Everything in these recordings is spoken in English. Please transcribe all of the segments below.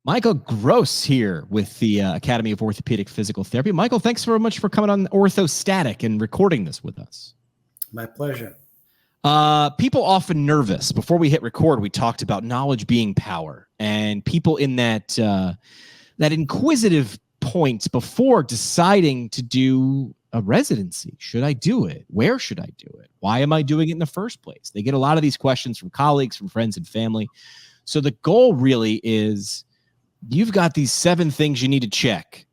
Michael Gross here with the Academy of Orthopedic Physical Therapy. Michael, thanks very much for coming on Ortho Static and recording this with us. My pleasure. People often nervous. Before we hit record, we talked about knowledge being power, and people in that inquisitive point before deciding to do a residency. Should I do it? Where should I do it? Why am I doing it in the first place? They get a lot of these questions from colleagues, from friends and family. So the goal really is, you've got these 7 things you need to check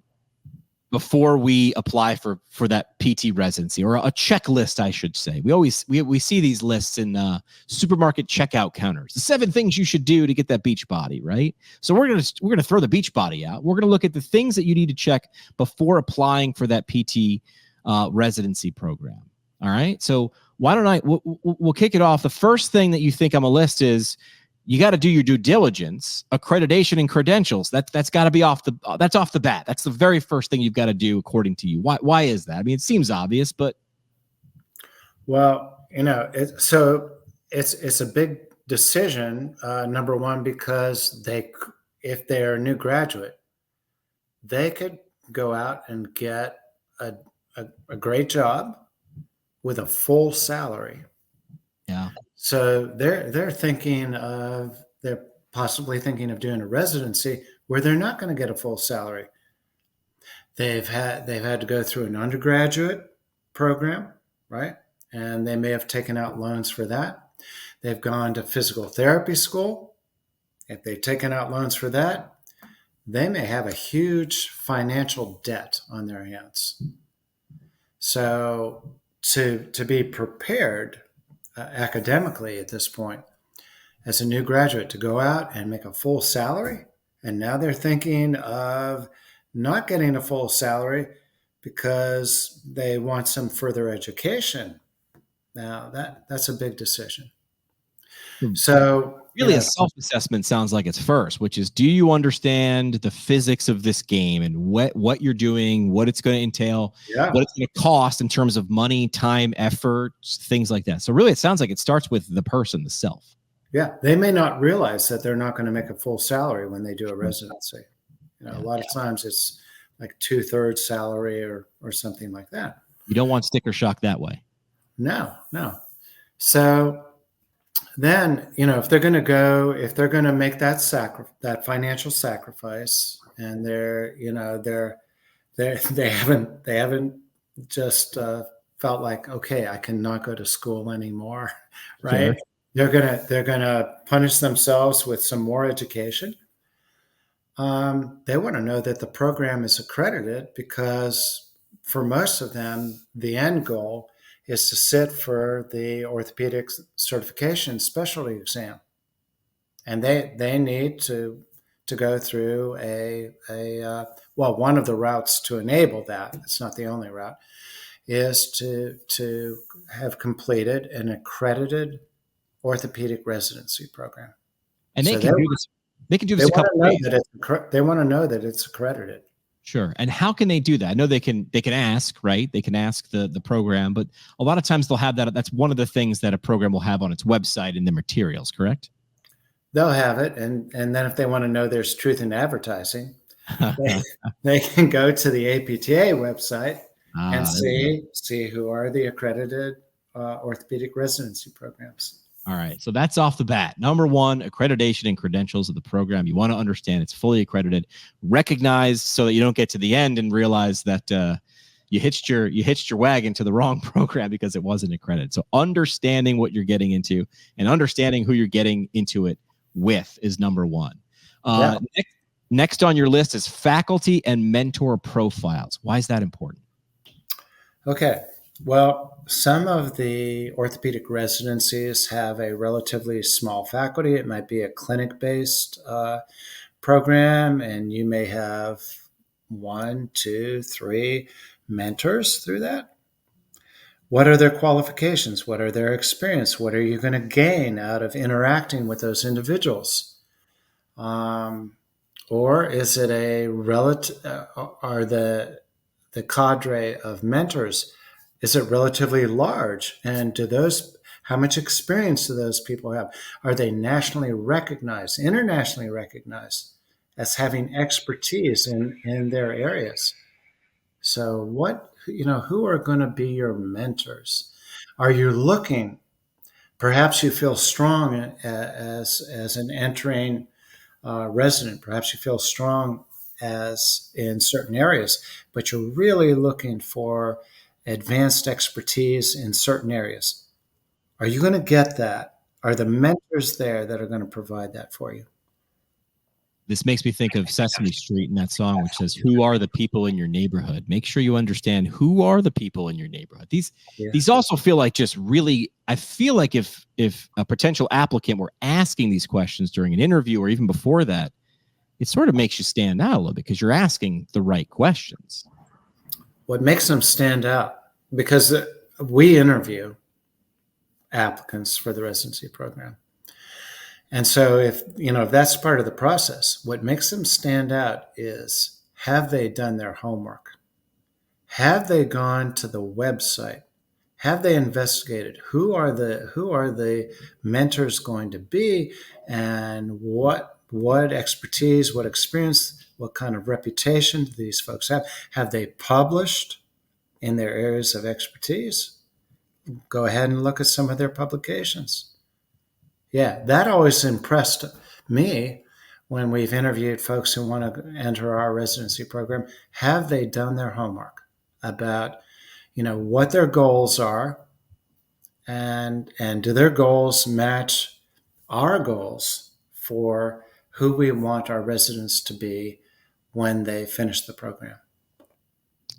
before we apply for that PT residency, or a checklist, I should say. We see these lists in supermarket checkout counters. The 7 things you should do to get that beach body, right? So we're gonna throw the beach body out. We're gonna look at the things that you need to check before applying for that PT residency program. All right. So why don't we'll kick it off. The first thing that you think on the list is, you got to do your due diligence, accreditation, and credentials. That's got to be off the bat. That's the very first thing you've got to do, according to you. Why is that? I mean, it seems obvious, but well, it's a big decision. Number one, because if they're a new graduate, they could go out and get a great job with a full salary. Yeah. So they're possibly thinking of doing a residency where they're not going to get a full salary. They've had to go through an undergraduate program, right? And they may have taken out loans for that. They've gone to physical therapy school. If they've taken out loans for that, they may have a huge financial debt on their hands. So to be prepared academically at this point, as a new graduate, to go out and make a full salary, and now they're thinking of not getting a full salary because they want some further education. Now that's a big decision. So really, a self-assessment sounds like it's first, which is, do you understand the physics of this game and what you're doing, what it's going to entail, what it's going to cost in terms of money, time, effort, things like that. So really, it sounds like it starts with the person, the self. Yeah, they may not realize that they're not going to make a full salary when they do a residency. A lot of times it's like 2/3 salary or something like that. You don't want sticker shock that way. No. So then, if they're going to make that financial sacrifice, and they haven't just felt like, okay, I cannot go to school anymore, right? Sure. They're gonna punish themselves with some more education. They want to know that the program is accredited, because for most of them, the end goal is to sit for the orthopedic certification specialty exam. And they need to go through one of the routes to enable that, it's not the only route, is to have completed an accredited orthopedic residency program. And they can do this a couple ways. They want to know that it's accredited. Sure. And how can they do that? I know they can ask, right? They can ask the program, but a lot of times they'll have that. That's one of the things that a program will have on its website in the materials, correct? They'll have it. And then if they want to know there's truth in advertising, they can go to the APTA website and see who are the accredited orthopedic residency programs. All right. So that's off the bat. Number one, accreditation and credentials of the program. You want to understand it's fully accredited, recognized, so that you don't get to the end and realize that you hitched your wagon to the wrong program because it wasn't accredited. So understanding what you're getting into and understanding who you're getting into it with is number one. Next on your list is faculty and mentor profiles. Why is that important? Okay. Well, some of the orthopedic residencies have a relatively small faculty. It might be a clinic-based program, and you may have 1, 2, 3 mentors through that. What are their qualifications? What are their experience? What are you going to gain out of interacting with those individuals? Or is it are the cadre of mentors, is it relatively large? And how much experience do those people have? Are they nationally recognized, internationally recognized? as having expertise in their areas. So who are going to be your mentors? Are you looking, perhaps you feel strong as an entering resident, perhaps you feel strong as in certain areas, but you're really looking for advanced expertise in certain areas. Are you going to get that? Are the mentors there that are going to provide that for you? This makes me think of Sesame Street and that song, which says, "Who are the people in your neighborhood?" Make sure you understand who are the people in your neighborhood. These also feel like just really. I feel like if a potential applicant were asking these questions during an interview or even before that, it sort of makes you stand out a little bit because you're asking the right questions. What makes them stand out? Because we interview applicants for the residency program. And so if that's part of the process, what makes them stand out is, have they done their homework? Have they gone to the website? Have they investigated who are the mentors going to be, and what expertise, what experience, what kind of reputation do these folks have? Have they published in their areas of expertise? Go ahead and look at some of their publications. Yeah, that always impressed me when we've interviewed folks who want to enter our residency program. Have they done their homework about, what their goals are, and do their goals match our goals for who we want our residents to be when they finish the program?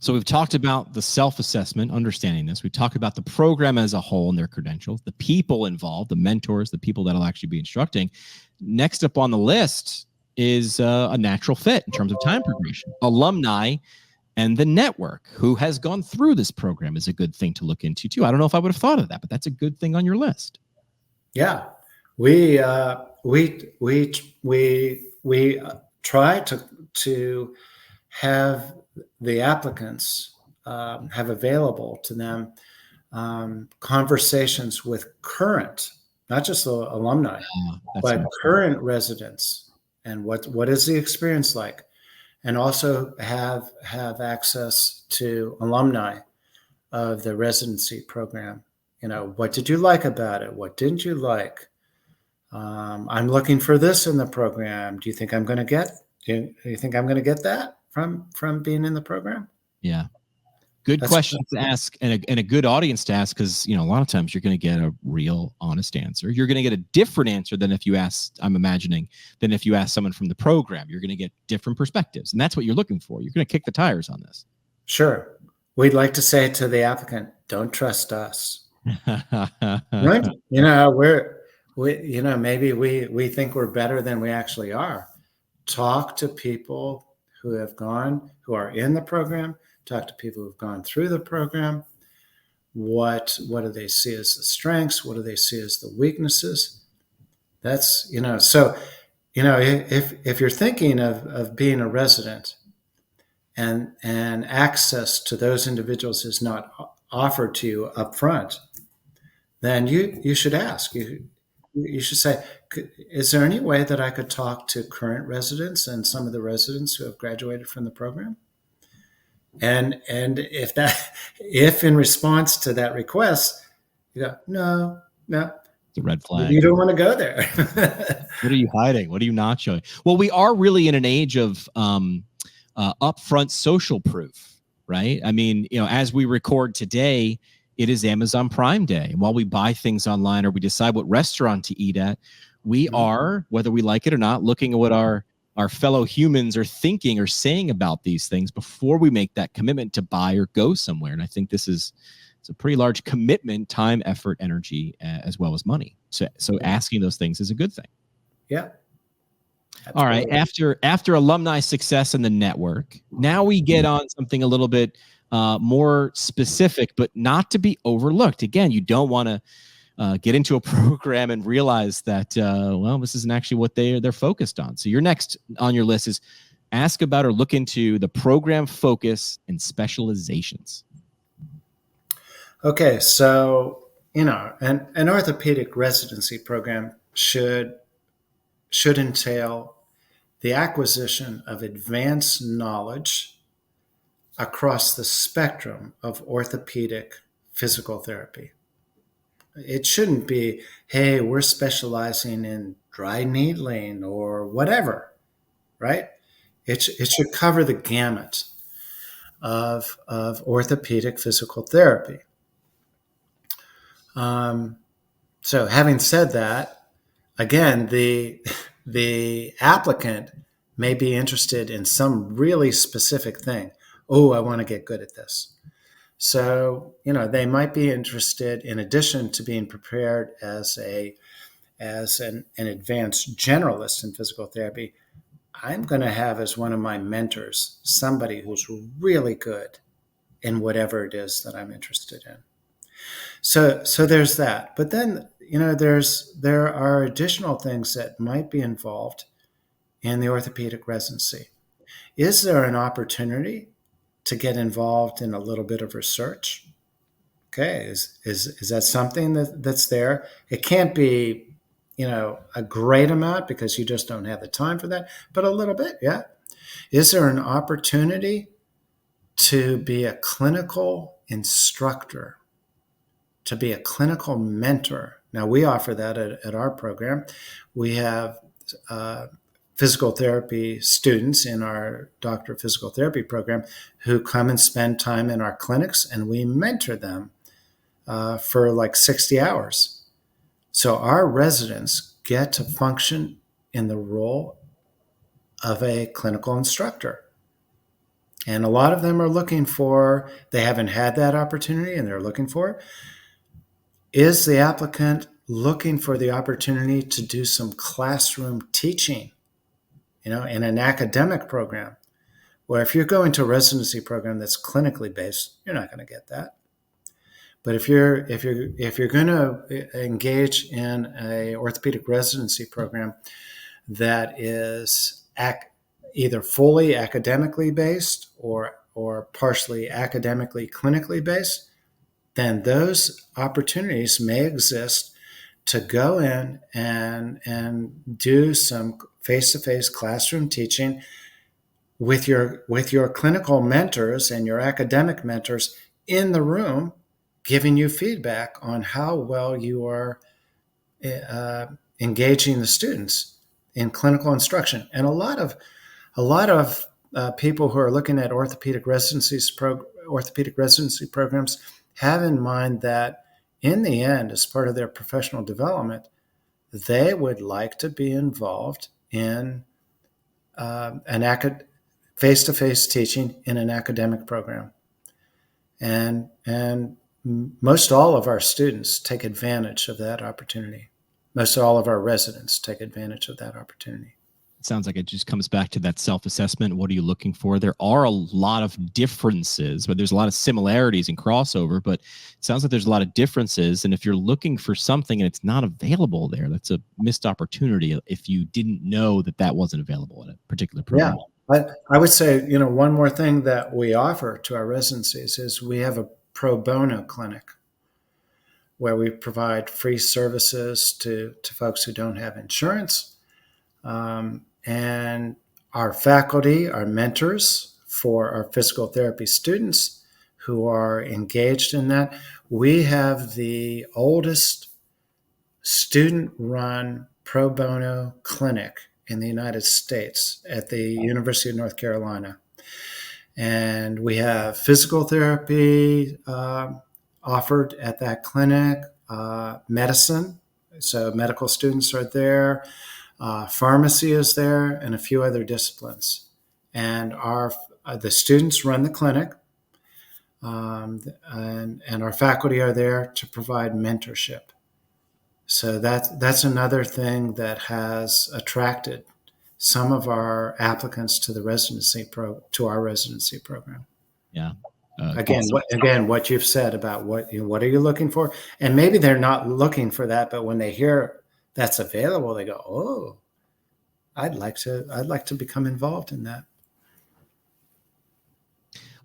So we've talked about the self-assessment, understanding this. We've talked about the program as a whole and their credentials, the people involved, the mentors, the people that'll actually be instructing. Next up on the list is a natural fit in terms of time progression. Alumni and the network who has gone through this program is a good thing to look into too. I don't know if I would have thought of that, but that's a good thing on your list. Yeah, we try to have the applicants have available to them conversations with current, not just the alumni, but current residents, and what is the experience like, and also have access to alumni of the residency program. What did you like about it? What didn't you like? I'm looking for this in the program. Do you think I'm going to get? Do you think I'm going to get that from being in the program? Yeah. Good question to ask, and a good audience to ask, because a lot of times you're going to get a real honest answer. You're going to get a different answer than if you asked, I'm imagining, than if you ask someone from the program. You're going to get different perspectives, and that's what you're looking for. You're going to kick the tires on this. Sure. We'd like to say to the applicant, don't trust us. Right? Maybe we think we're better than we actually are. Talk to people who are in the program. Talk to people who've gone through the program. What do they see as the strengths? What do they see as the weaknesses? That's, so, if you're thinking of being a resident and access to those individuals is not offered to you up front, then you should ask. You should say, is there any way that I could talk to current residents and some of the residents who have graduated from the program? And if in response to that request, you go, no, it's a red flag. You don't want to go there. What are you hiding? What are you not showing? Well, we are really in an age of upfront social proof, right? I mean, as we record today, it is Amazon Prime Day. And while we buy things online or we decide what restaurant to eat at, we are, whether we like it or not, looking at what our fellow humans are thinking or saying about these things before we make that commitment to buy or go somewhere. And I think it's a pretty large commitment, time, effort, energy, as well as money. So asking those things is a good thing. Yeah. Absolutely. All right. After alumni success and the network, now we get on something a little bit more specific, but not to be overlooked. Again, you don't want to get into a program and realize that, this isn't actually what they're focused on. So your next on your list is ask about or look into the program focus and specializations. Okay. So, an orthopedic residency program should entail the acquisition of advanced knowledge across the spectrum of orthopedic physical therapy. It shouldn't be, hey, we're specializing in dry needling or whatever, right? It should cover the gamut of orthopedic physical therapy. So having said that, again, the applicant may be interested in some really specific thing. Oh, I want to get good at this. So, they might be interested, in addition to being prepared as an advanced generalist in physical therapy, I'm going to have as one of my mentors somebody who's really good in whatever it is that I'm interested in. So there's that. But then, there are additional things that might be involved in the orthopedic residency. Is there an opportunity to get involved in a little bit of research? Okay, is that something that's there? It can't be, a great amount because you just don't have the time for that, but a little bit, yeah. Is there an opportunity to be a clinical instructor, to be a clinical mentor? Now, we offer that at our program. We have physical therapy students in our Doctor of Physical Therapy program who come and spend time in our clinics, and we mentor them for like 60 hours. So our residents get to function in the role of a clinical instructor. And a lot of them are they haven't had that opportunity and they're looking for it. Is the applicant looking for the opportunity to do some classroom teaching, in an academic program? Where if you're going to a residency program that's clinically based, you're not going to get that. But if you're going to engage in a orthopedic residency program that is either fully academically based or partially academically clinically based, then those opportunities may exist to go in and do some face-to-face classroom teaching with your clinical mentors and your academic mentors in the room, giving you feedback on how well you are engaging the students in clinical instruction. And a lot of people who are looking at orthopedic residency programs have in mind that in the end, as part of their professional development, they would like to be involved in face-to-face teaching in an academic program. And most all of our students take advantage of that opportunity. Most all of our residents take advantage of that opportunity. It sounds like it just comes back to that self-assessment. What are you looking for? There are a lot of differences, but there's a lot of similarities and crossover, but it sounds like there's a lot of differences. And if you're looking for something and it's not available there, that's a missed opportunity if you didn't know that wasn't available in a particular program. Yeah. I would say, one more thing that we offer to our residencies is we have a pro bono clinic where we provide free services to folks who don't have insurance. And our faculty, our mentors for our physical therapy students who are engaged in that. We have the oldest student-run pro bono clinic in the United States at the University of North Carolina. And we have physical therapy offered at that clinic, medicine. So medical students are there. Pharmacy is there, and a few other disciplines. And the students run the clinic, and our faculty are there to provide mentorship. So that's another thing that has attracted some of our applicants to our residency program. Yeah. Again, what you've said about what are you looking for, and maybe they're not looking for that, but when they hear that's available, they go, "Oh, I'd like to become involved in that."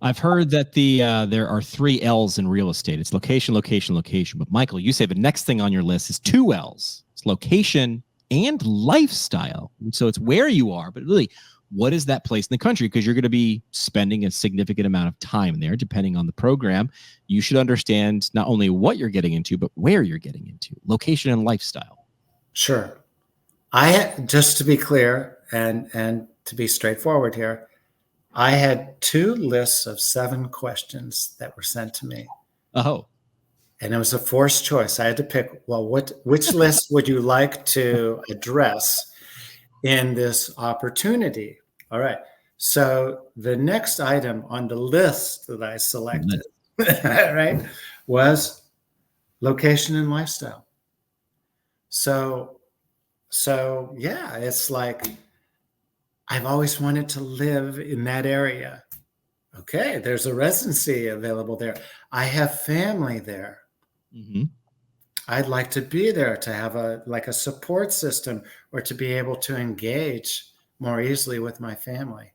I've heard that there are 3 L's in real estate. It's location, location, location. But Michael, you say the next thing on your list is 2 L's. It's location and lifestyle. So it's where you are, but really, what is that place in the country? Because you're going to be spending a significant amount of time there, depending on the program. You should understand not only what you're getting into, but where you're getting into, location and lifestyle. Sure. Just to be clear and to be straightforward here, I had 2 lists of 7 questions that were sent to me. Oh. And it was a forced choice. I had to pick, well, which list would you like to address in this opportunity? All right. So the next item on the list that I selected, right, was location and lifestyle. So yeah, it's like I've always wanted to live in that area. Okay, there's a residency available there. I have family there. Mm-hmm. I'd like to be there to have a support system or to be able to engage more easily with my family.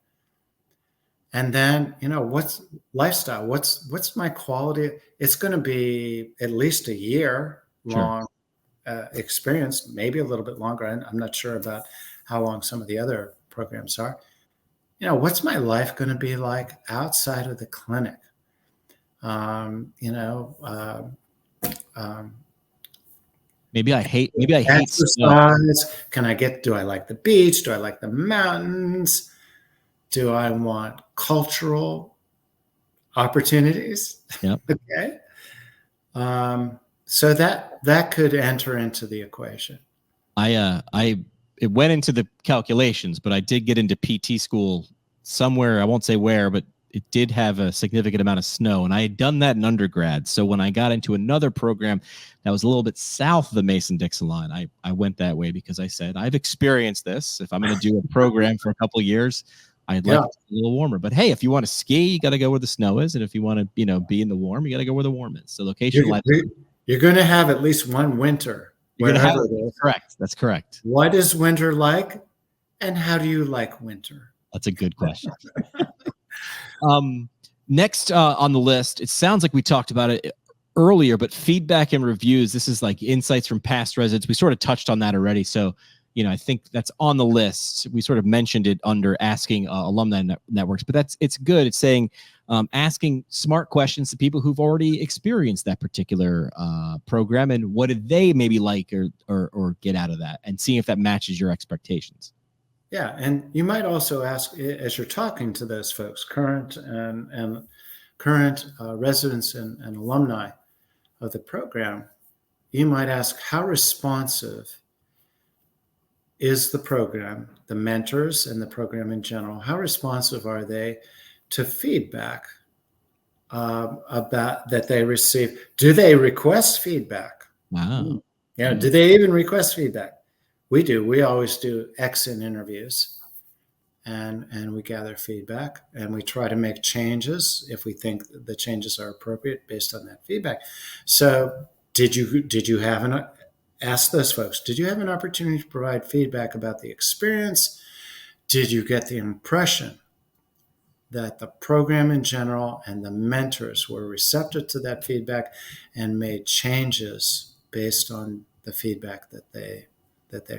And then, what's lifestyle? What's my quality? It's going to be at least a year long experience, maybe a little bit longer. I'm not sure about how long some of the other programs are. What's my life going to be like outside of the clinic? Maybe I hate exercise. Do I like the beach? Do I like the mountains? Do I want cultural opportunities? Yep. Okay. So that could enter into the equation. It went into the calculations, but I did get into PT school somewhere. I won't say where, but it did have a significant amount of snow, and I had done that in undergrad. So when I got into another program that was a little bit south of the Mason-Dixon line, I went that way because I said, I've experienced this. If I'm going to do a program for a couple of years, I'd like it to be a little warmer. But hey, if you want to ski, you got to go where the snow is. And if you want to, be in the warm, you got to go where the warm is. So location. You're going to have at least one winter. Correct. That's correct. What is winter like? And how do you like winter? That's a good question. Next on the list, it sounds like we talked about it earlier, but feedback and reviews. This is like insights from past residents. We sort of touched on that already. So, I think that's on the list. We sort of mentioned it under asking alumni networks, but it's good. It's saying asking smart questions to people who've already experienced that particular program and what did they maybe like or get out of that, and seeing if that matches your expectations. Yeah, and you might also ask, as you're talking to those folks, current residents and alumni of the program, you might ask, how responsive is the program, the mentors and the program in general, how responsive are they to feedback about that they receive? Do they request feedback? Wow. Yeah. Do they even request feedback? We do. We always do exit interviews and we gather feedback and we try to make changes if we think the changes are appropriate based on that feedback. So did you have ask those folks, did you have an opportunity to provide feedback about the experience? Did you get the impression that the program in general and the mentors were receptive to that feedback and made changes based on the feedback that they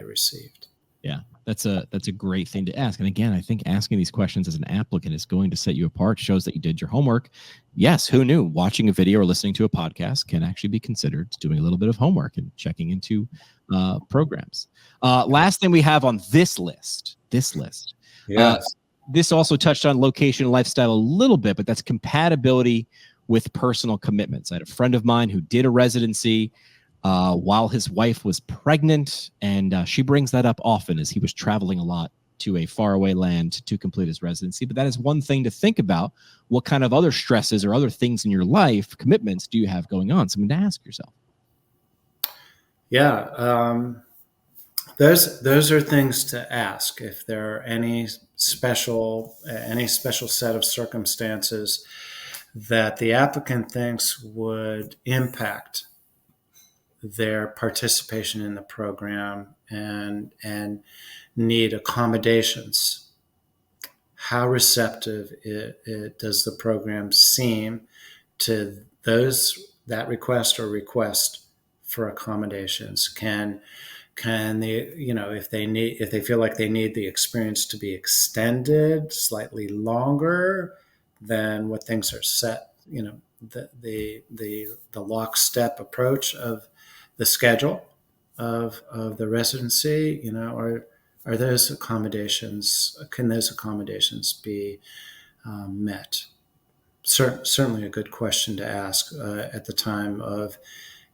received? Yeah, that's a great thing to ask. And again, I think asking these questions as an applicant is going to set you apart, shows that you did your homework. Yes, who knew? Watching a video or listening to a podcast can actually be considered doing a little bit of homework and checking into programs. Last thing we have on this list. Yes. This also touched on location and lifestyle a little bit, but that's compatibility with personal commitments. I had a friend of mine who did a residency while his wife was pregnant, and she brings that up often as he was traveling a lot to a faraway land to complete his residency. But that is one thing to think about. What kind of other stresses or other things in your life, commitments, do you have going on? Something to ask yourself. Yeah, those are things to ask if there are any special set of circumstances that the applicant thinks would impact their participation in the program and need accommodations. How receptive does the program seem to that request or request for accommodations? Can Can they, if they feel like they need the experience to be extended slightly longer than what things are set, the lockstep approach of the schedule of the residency, are those accommodations, can those accommodations be met? Certainly a good question to ask at the time of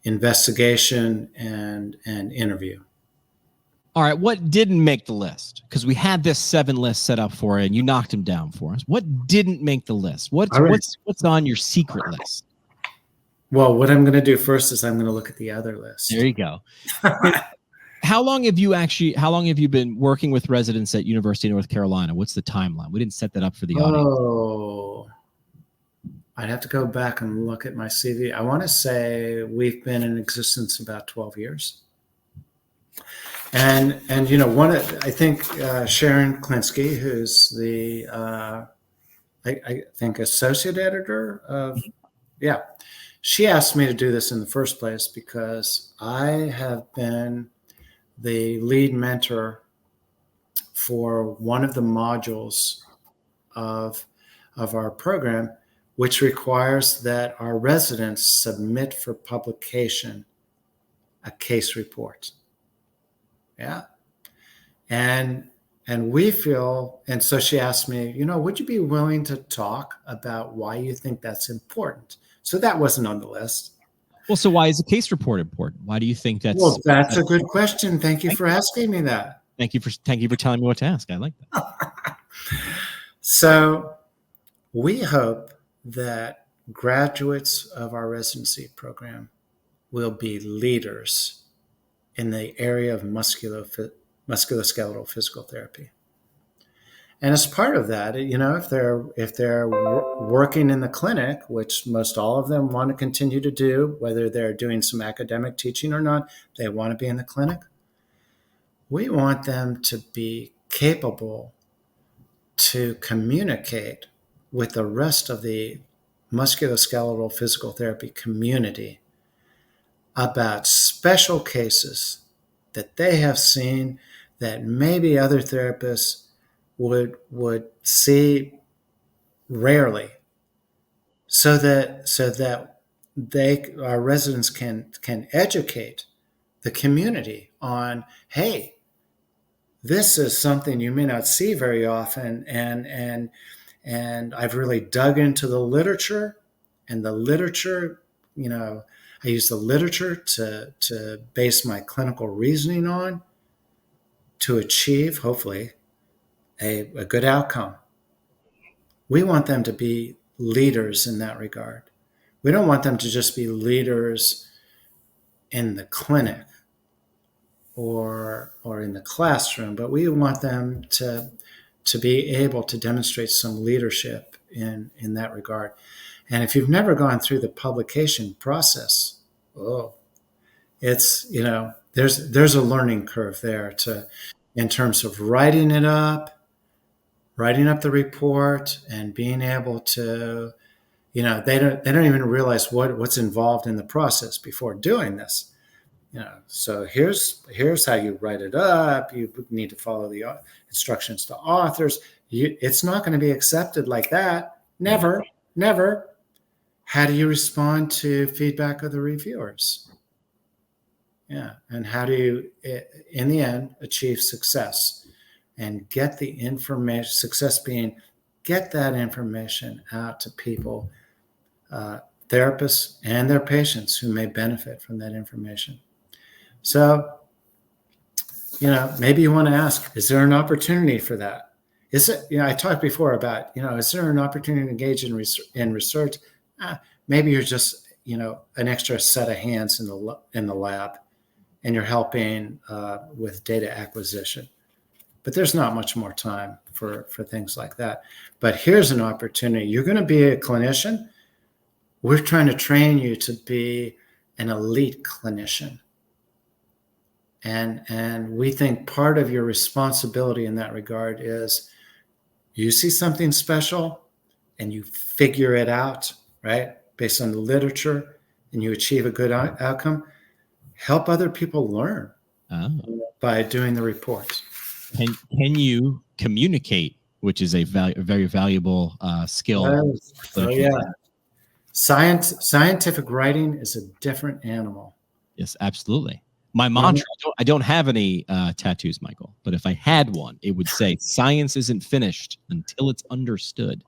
investigation and interview. All right, what didn't make the list? Because we had this 7 list set up for you, and you knocked them down for us. What didn't make the list? What's on your secret list? Well, what I'm going to do first is I'm going to look at the other list. There you go. How long have you been working with residents at University of North Carolina? What's the timeline? We didn't set that up for the audience. Oh, I'd have to go back and look at my CV. I want to say we've been in existence about 12 years. And I think Sharon Klinsky, who's the I think associate editor of, she asked me to do this in the first place because I have been the lead mentor for one of the modules of our program, which requires that our residents submit for publication a case report. Yeah. And we feel, and so she asked me, would you be willing to talk about why you think that's important? So that wasn't on the list. Well, so why is a case report important? Why do you think that's? Well, that's a good question. Thank you for asking me that. Thank you for telling me what to ask. I like that. So we hope that graduates of our residency program will be leaders in the area of musculoskeletal physical therapy. And as part of that, if they're working in the clinic, which most all of them want to continue to do, whether they're doing some academic teaching or not, they want to be in the clinic. We want them to be capable to communicate with the rest of the musculoskeletal physical therapy community about special cases that they have seen that maybe other therapists would see rarely, so that our residents can educate the community on, hey, this is something you may not see very often, and I've really dug into the literature, and the literature, I use the literature to base my clinical reasoning on to achieve, hopefully, a good outcome. We want them to be leaders in that regard. We don't want them to just be leaders in the clinic or in the classroom, but we want them to be able to demonstrate some leadership in that regard. And if you've never gone through the publication process, it's, there's a learning curve there in terms of writing up the report and being able to, they don't even realize what's involved in the process before doing this. So here's how you write it up. You need to follow the instructions to authors. It's not going to be accepted like that. Never. How do you respond to feedback of the reviewers? Yeah. And how do you, in the end, achieve success and get the information, success being get that information out to people, therapists and their patients who may benefit from that information. So, maybe you want to ask, is there an opportunity for that? Is it, I talked before about, is there an opportunity to engage in research? Maybe you're just, an extra set of hands in the lab, and you're helping with data acquisition. But there's not much more time for things like that. But here's an opportunity. You're going to be a clinician. We're trying to train you to be an elite clinician. And we think part of your responsibility in that regard is you see something special and you figure it out, right? Based on the literature, and you achieve a good outcome. Help other people learn. by doing the reports. Can you communicate, which is a very valuable skill? Oh yeah. Scientific writing is a different animal. Yes, absolutely. My mantra, I don't have any tattoos, Michael, but if I had one, it would say science isn't finished until it's understood.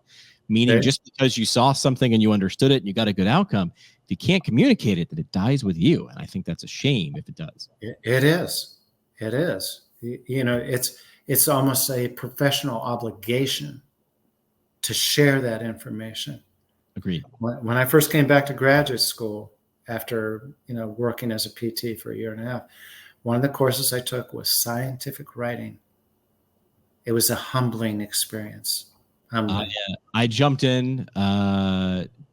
Meaning just because you saw something and you understood it and you got a good outcome, if you can't communicate it, then it dies with you. And I think that's a shame if it does. It is. It is. You know, it's almost a professional obligation to share that information. Agreed. When I first came back to graduate school after, working as a PT for a year and a half, one of the courses I took was scientific writing. It was a humbling experience. I jumped in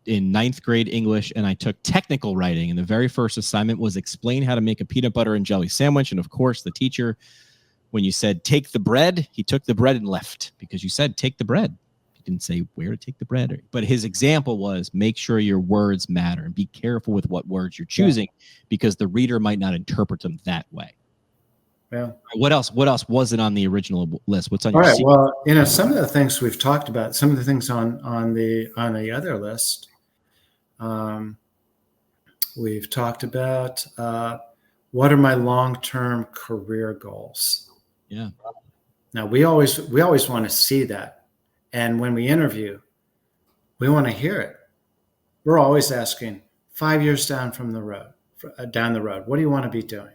ninth grade English, and I took technical writing. And the very first assignment was explain how to make a peanut butter and jelly sandwich. And of course, the teacher, when you said take the bread, he took the bread and left because you said take the bread. He didn't say where to take the bread. But his example was make sure your words matter and be careful with what words you're choosing because the reader might not interpret them that way. Yeah. What else wasn't on the original list? What's on your seat? Well, some of the things we've talked about, some of the things on the other list, we've talked about what are my long-term career goals? Yeah. Now we always want to see that, and when we interview, we want to hear it. We're always asking 5 years down the road, what do you want to be doing?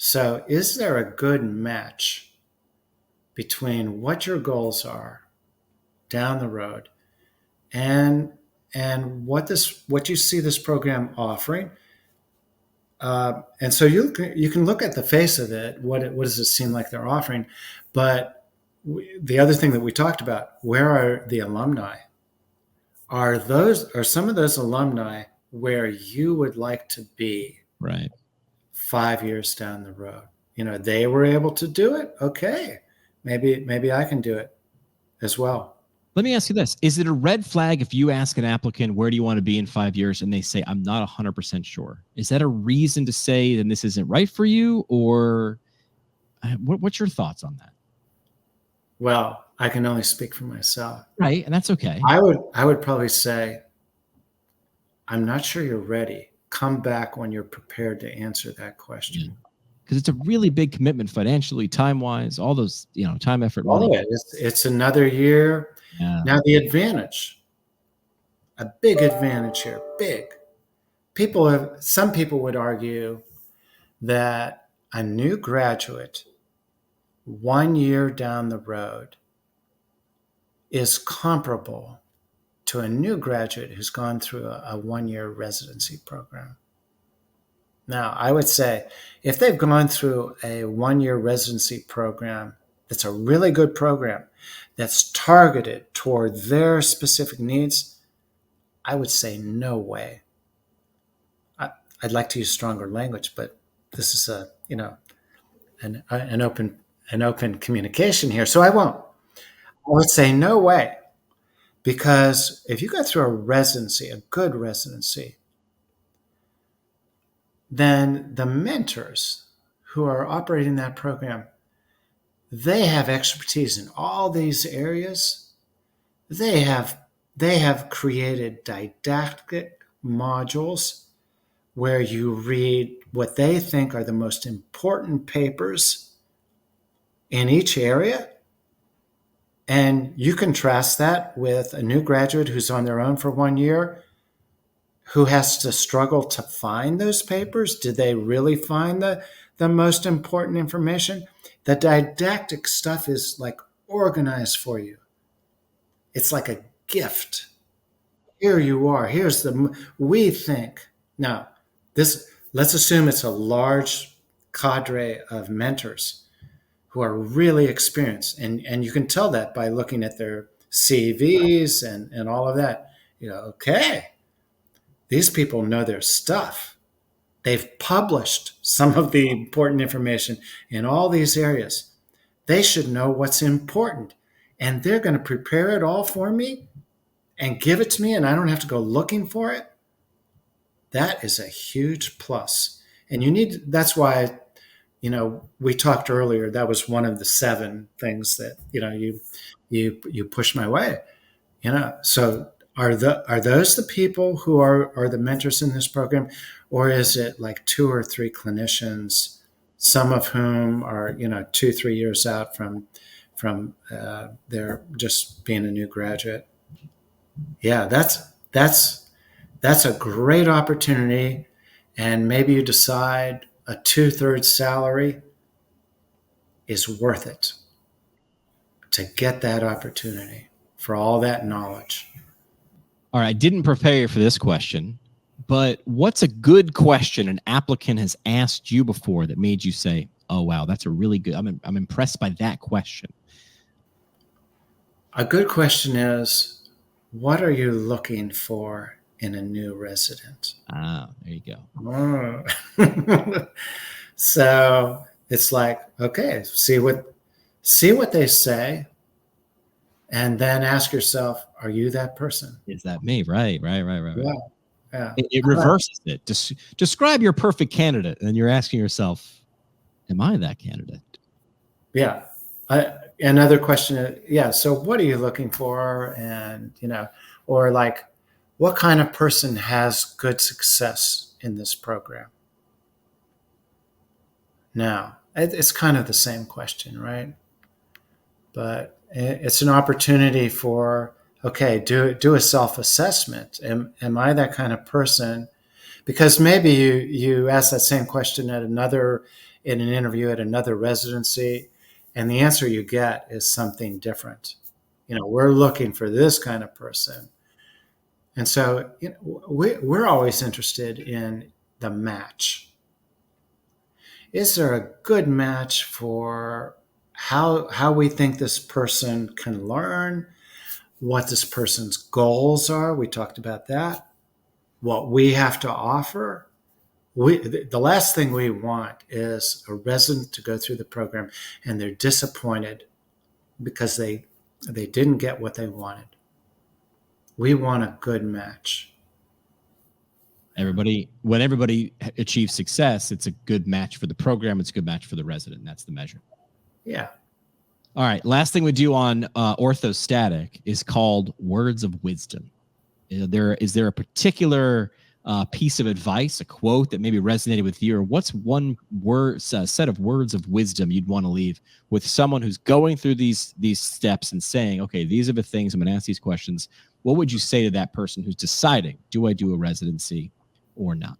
So is there a good match between what your goals are down the road and what you see this program offering? And so you can look at the face of it. What does it seem like they're offering? But the other thing that we talked about, where are the alumni? Are some of those alumni where you would like to be? Right. 5 years down the road, they were able to do it. Okay. Maybe I can do it as well. Let me ask you this. Is it a red flag if you ask an applicant, where do you want to be in 5 years? And they say, I'm not 100% sure. Is that a reason to say, then this isn't right for you? Or what's your thoughts on that? Well, I can only speak for myself. Right. And that's okay. I would probably say, I'm not sure you're ready. Come back when you're prepared to answer that question. Because it's a really big commitment financially, time-wise, all those, time, effort, money. It's another year. Yeah. Now the advantage, a big advantage here, some people would argue that a new graduate 1 year down the road is comparable to a new graduate who's gone through a 1 year residency program. Now, I would say if they've gone through a 1 year residency program, that's a really good program, that's targeted toward their specific needs, I would say no way. I'd like to use stronger language, but this is an open communication here, so I won't. I would say no way. Because if you go through a residency, a good residency, then the mentors who are operating that program, they have expertise in all these areas. They have created didactic modules where you read what they think are the most important papers in each area. And you contrast that with a new graduate who's on their own for 1 year, who has to struggle to find those papers. Did they really find the most important information? The didactic stuff is like organized for you. It's like a gift. Here you are. We think. Now, let's assume it's a large cadre of mentors who are really experienced. And you can tell that by looking at their CVs and all of that. Okay, these people know their stuff. They've published some of the important information in all these areas. They should know what's important. And they're going to prepare it all for me and give it to me, and I don't have to go looking for it. That is a huge plus. And that's why we talked earlier, that was one of the 7 things that, you push my way, so are those the people who are the mentors in this program, or is it like 2 or 3 clinicians, some of whom are 2-3 years out from their just being a new graduate? Yeah, that's a great opportunity, and maybe you decide a 2/3 salary is worth it to get that opportunity for all that knowledge. All right, I didn't prepare you for this question, but what's a good question an applicant has asked you before that made you say, "Oh wow, that's a really good. I'm impressed by that question." A good question is, what are you looking for in a new resident? Ah, there you go. Oh. So it's like, okay, see what they say, and then ask yourself, are you that person? Is that me? Right. Yeah. Yeah. It reverses it. Describe your perfect candidate, and you're asking yourself, "Am I that candidate?" Yeah. Another question, yeah. So what are you looking for? And, or like, what kind of person has good success in this program? Now, it's kind of the same question, right? But it's an opportunity for, okay, do a self-assessment. Am I that kind of person? Because maybe you ask that same question in an interview at another residency, and the answer you get is something different. We're looking for this kind of person. And so we're always interested in the match. Is there a good match for how we think this person can learn, what this person's goals are? We talked about that. What we have to offer. The last thing we want is a resident to go through the program and they're disappointed because they didn't get what they wanted. We want a good match. When everybody achieves success, it's a good match for the program. It's a good match for the resident. That's the measure. Yeah. All right. Last thing we do on orthostatic is called words of wisdom. Is there a particular piece of advice, a quote that maybe resonated with you, or what's one set of words of wisdom you'd want to leave with someone who's going through these steps and saying, okay, these are the things I'm going to ask these questions. What would you say to that person who's deciding, do I do a residency or not?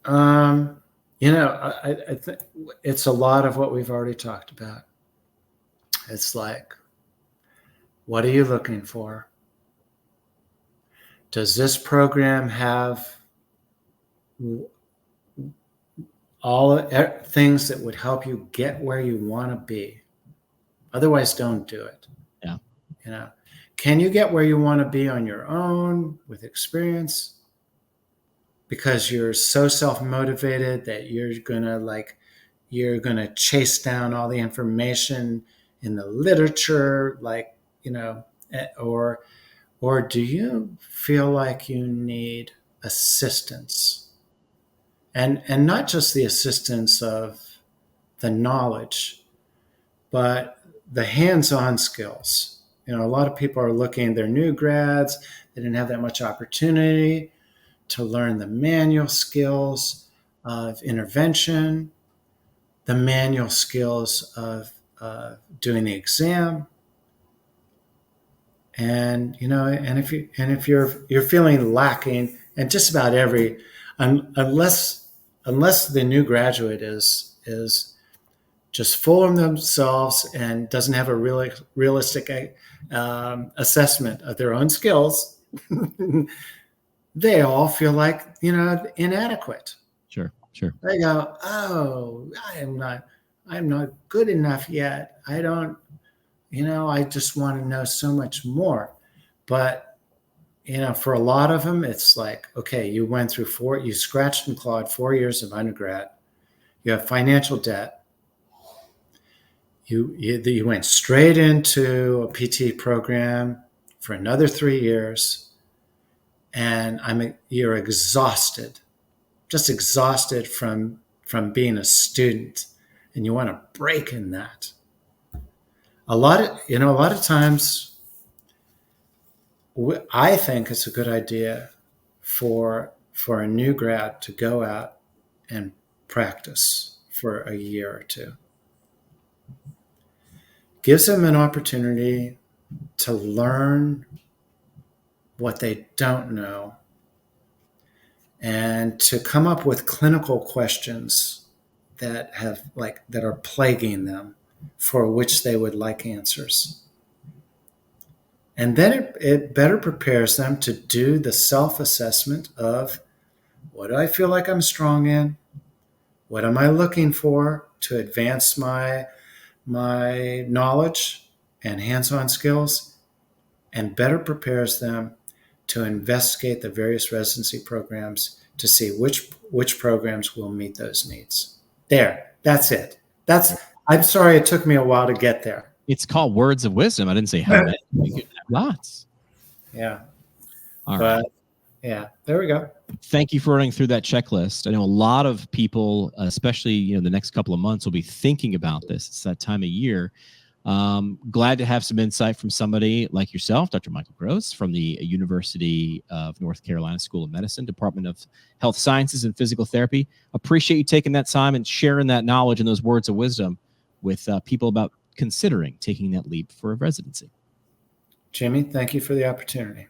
I think it's a lot of what we've already talked about. It's like, what are you looking for? Does this program have all things that would help you get where you want to be? Otherwise, don't do it. Yeah. Can you get where you want to be on your own with experience? Because you're so self-motivated that you're gonna chase down all the information in the literature, or do you feel like you need assistance? And not just the assistance of the knowledge, but the hands-on skills. A lot of people are looking, they're new grads, they didn't have that much opportunity to learn the manual skills of intervention, the manual skills of doing the exam, and if you're feeling lacking, and just about unless the new graduate is just full of themselves and doesn't have a really realistic assessment of their own skills, they all feel like inadequate. Sure. They go, oh, I'm not good enough yet. I don't, I just want to know so much more. But for a lot of them, it's like, okay, you went through you scratched and clawed 4 years of undergrad. You have financial debt. You went straight into a PT program for another 3 years, and you're exhausted. just exhausted from being a student, and you want to break in that. A lot of times, I think it's a good idea for a new grad to go out and practice for a year or two. Gives them an opportunity to learn what they don't know and to come up with clinical questions that are plaguing them, for which they would like answers. And then it better prepares them to do the self-assessment of, what do I feel like I'm strong in? What am I looking for to advance my knowledge and hands-on skills? And better prepares them to investigate the various residency programs to see which programs will meet those needs. That's it. I'm sorry it took me a while to get there. It's called words of wisdom. I didn't say how many. You could have lots. Yeah. All right. Yeah, there we go. Thank you for running through that checklist. I know a lot of people, especially the next couple of months, will be thinking about this. It's that time of year. Glad to have some insight from somebody like yourself, Dr. Michael Gross, from the University of North Carolina School of Medicine, Department of Health Sciences and Physical Therapy. Appreciate you taking that time and sharing that knowledge and those words of wisdom with people about considering taking that leap for a residency. Jimmy, thank you for the opportunity.